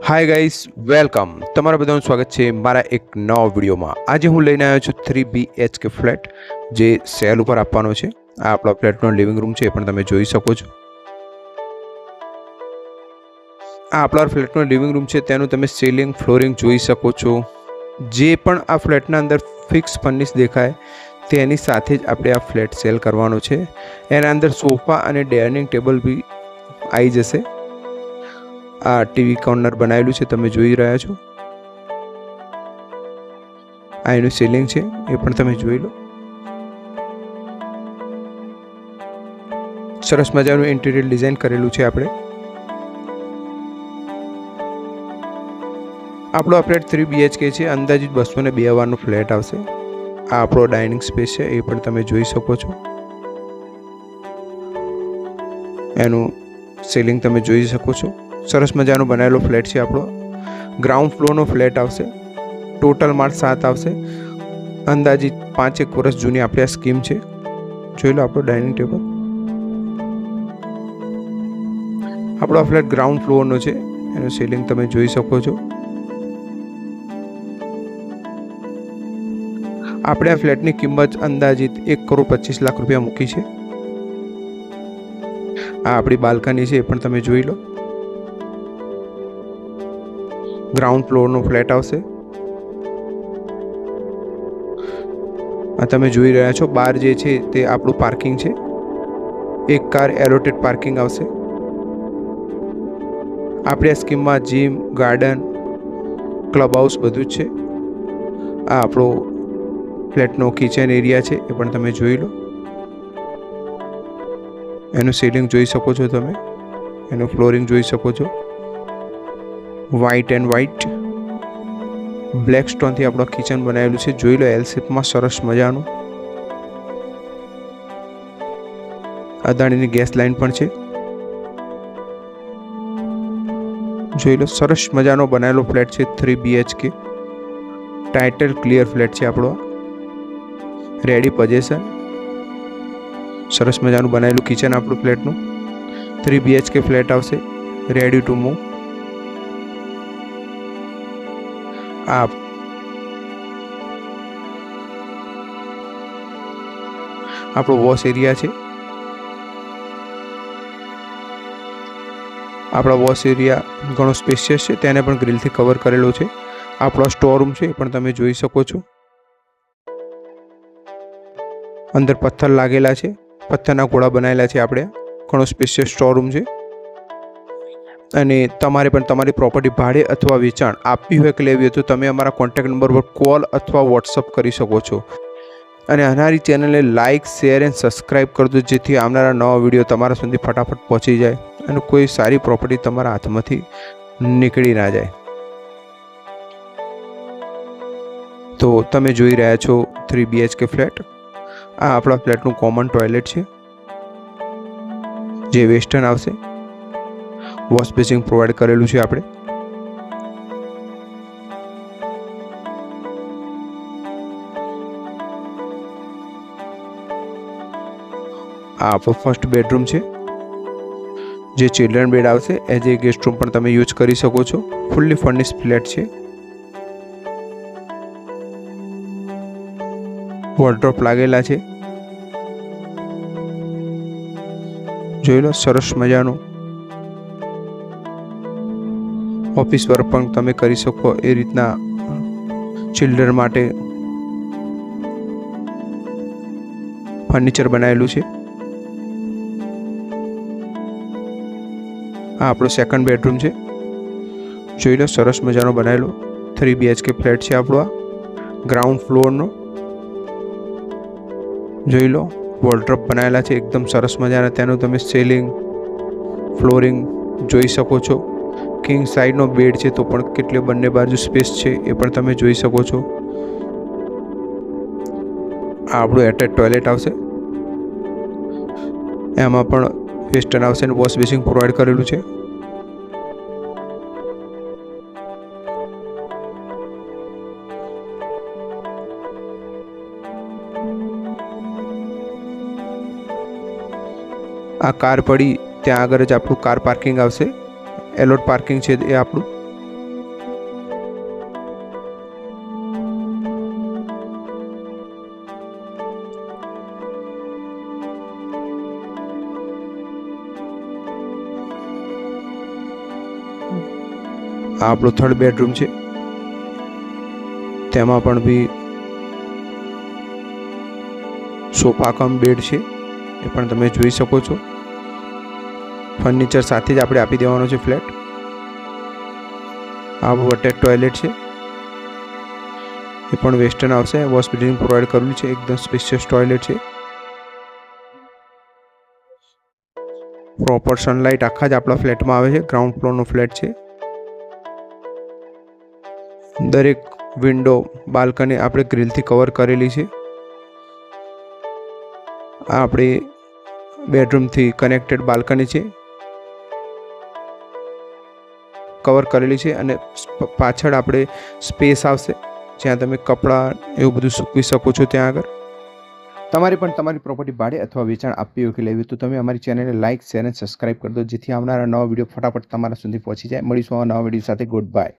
Hi guys, welcome. તમારા બધાનું સ્વાગત છે મારા એક નવા વિડીયોમાં. આજે હું લઈને આવ્યો છું 3 BHK ફ્લેટ જે સેલ ઉપર આપવાનો છે. આ આપણો ફ્લેટનો લિવિંગ રૂમ છે, એ પણ તમે જોઈ શકો છો. આ આપણા ફ્લેટનો લિવિંગ રૂમ છે, તેનું તમે સીલિંગ ફ્લોરિંગ જોઈ શકો છો. જે પણ આ ફ્લેટના અંદર ફિક્સ ફર્નિશ દેખાય તેની સાથે જ આપણે આ ફ્લેટ સેલ કરવાનો છે. એના અંદર સોફા અને ડાઇનિંગ ટેબલ બી આવી જશે. આ ટીવી કોર્નર બનાવેલું છે, તમે જોઈ રહ્યા છો. આ એનું સીલિંગ છે, એ પણ તમે જોઈ લો. સરસ મજાનું ઇન્ટિરિયર ડિઝાઇન કરેલું છે આપણે. આપણો ફ્લેટ 3 BHK છે, અંદાજિત 202 વારનો ફ્લેટ આવશે. આ આપણો ડાઇનિંગ સ્પેસ છે, એ પણ તમે જોઈ શકો છો. એનું સીલિંગ તમે જોઈ શકો છો. સરસ મજાનો બનાવેલો ફ્લેટ છે આપણો. ગ્રાઉન્ડ ફ્લોરનો ફ્લેટ આવશે. ટોટલ માળ 7 આવશે. અંદાજિત 5-1 વર્ષ જૂની આપણી આ સ્કીમ છે. જોઈ લો આપણો ડાઇનિંગ ટેબલ. આપણો ફ્લેટ ગ્રાઉન્ડ ફ્લોરનો છે, એનું સીલિંગ તમે જોઈ શકો છો. આપણે આ ફ્લેટની કિંમત અંદાજિત 1,25,00,000 રૂપિયા મૂકી છે. આ આપણી બાલ્કની છે, એ પણ તમે જોઈ લો. ગ્રાઉન્ડ ફ્લોરનો ફ્લેટ આવશે. આ તમે જોઈ રહ્યા છો, બહાર જે છે તે આપણું પાર્કિંગ છે. એક કાર એલોટેડ પાર્કિંગ આવશે. આપણી આ સ્કીમમાં જીમ, ગાર્ડન, ક્લબ હાઉસ બધું જ છે. આ આપણો ફ્લેટનો કિચન એરિયા છે, એ પણ તમે જોઈ લો. એનું સીલિંગ જોઈ શકો છો તમે. એનું ફ્લોરિંગ જોઈ શકો છો. વ્હાઇટ એન્ડ વ્હાઇટ બ્લેક સ્ટોનથી આપણું કિચન બનાવેલું છે. જોઈ લો, એલ શેપમાં સરસ મજાનું. અદાણીની ગેસ લાઇન પણ છે. જોઈ લો, સરસ મજાનો બનાવેલો ફ્લેટ છે 3 BHK. ટાઇટલ ક્લિયર ફ્લેટ છે આપણો. Ready possession. સરસ મજાનું બનાવેલું કિચન આપણું ફ્લેટનું. 3 BHK ફ્લેટ આવશે, રેડી ટુ મૂવ. આ આપણો વોશ એરિયા છે. આપણા વોશ એરિયા ઘણો સ્પેશિયસ છે, તેને પણ ગ્રીલથી કવર કરેલો છે. આપણો સ્ટોર રૂમ છે, એ પણ તમે જોઈ શકો છો. અંદર પથ્થર લાગેલા છે, પથ્થરના ઘોડા બનાવેલા છે આપણે. ઘણો સ્પેશિયસ સ્ટોર રૂમ છે. અને તમારે પણ તમારી પ્રોપર્ટી ભાડે અથવા વેચાણ આપવી હોય કે લેવી હોય તો તમે અમારા કોન્ટેક્ટ નંબર પર કોલ અથવા વોટ્સઅપ કરી શકો છો. અને અમારી ચેનલને લાઇક, શેર એન્ડ સબસ્ક્રાઈબ કરજો, જેથી આવનારા નવા વિડીયો તમારા સુધી ફટાફટ પહોંચી જાય અને કોઈ સારી પ્રોપર્ટી તમારા હાથમાંથી નીકળી ના જાય. તો તમે જોઈ રહ્યા છો 3 BHK ફ્લેટ. આ આપણા ફ્લેટનું કોમન ટોયલેટ છે, જે વેસ્ટર્ન આવશે. વોશ બેસિંગ પ્રોવાઈડ કરેલું છે આપણે. આ આપણો ફર્સ્ટ બેડરૂમ છે, જે ચિલ્ડ્રન બેડ આવશે. એઝ એ ગેસ્ટ રૂમ પણ તમે યુઝ કરી શકો છો. ફુલ્લી ફર્નિશ ફ્લેટ છે. વોર્ડરોબ લાગેલા છે. જોઈ લો, સરસ મજાનું. ઓફિસ વર્ક પણ તમે કરી શકો એ રીતના ચિલ્ડ્રન માટે ફર્નિચર બનાવેલું છે. આ આપણો સેકન્ડ બેડરૂમ છે. જોઈ લો, સરસ મજાનો બનાવેલો 3 BHK ફ્લેટ છે આપણો. આ ગ્રાઉન્ડ ફ્લોરનો. જોઈ લો, વોર્ડરોબ બનાવેલા છે એકદમ સરસ મજાના. તેનું તમે સીલિંગ, ફ્લોરિંગ જોઈ શકો છો. કિંગ સાઇઝનો બેડ છે, તો પણ કેટલી બંને બાજુ સ્પેસ છે એ પણ તમે જોઈ શકો છો. આ આપણું એટેચ ટોયલેટ આવશે. એમાં પણ વેસ્ટર્ન આવશે અને વોશ બેસિંગ પ્રોવાઈડ કરેલું છે. આ કાર પડી ત્યાં આગળ જ આપણું કાર પાર્કિંગ આવશે. એલોટ પાર્કિંગ છે એ આપણું. આ આપણો થર્ડ બેડરૂમ છે, તેમાં પણ બી સોફા કમ બેડ છે, એ પણ તમે જોઈ શકો છો. ફર્નિચર સાથે જ આપણે આપી દેવાનો છે ફ્લેટ. આ અટેચ ટોયલેટ છે, એ પણ વેસ્ટર્ન આવશે. વોશ બેસિન પ્રોવાઈડ કરેલું છે, એકદમ સ્પેશિયસ ટોયલેટ છે. પ્રોપર સનલાઇટ આખા જ આપણા ફ્લેટમાં આવે છે. ગ્રાઉન્ડ ફ્લોરનો ફ્લેટ છે. દરેક વિન્ડો બાલ્કની આપણે ગ્રીલથી કવર કરેલી છે. આ આપણી બેડરૂમથી કનેક્ટેડ બાલ્કની છે, કવર કરેલી છે. અને પાછળ આપણે સ્પેસ આવશે જ્યાં તમે કપડાં એવું બધું સૂકવી શકો છો. ત્યાં આગળ તમારે પણ તમારી પ્રોપર્ટી ભાડે અથવા વેચાણ આપવી હોય કે લેવી તો તમે અમારી ચેનલને લાઇક, શેર અને સબસ્ક્રાઇબ કરી દો, જેથી આવનારા નવા વિડીયો ફટાફટ તમારા સુધી પહોંચી જાય. મળીશું નવા વિડીયો સાથે. Good bye.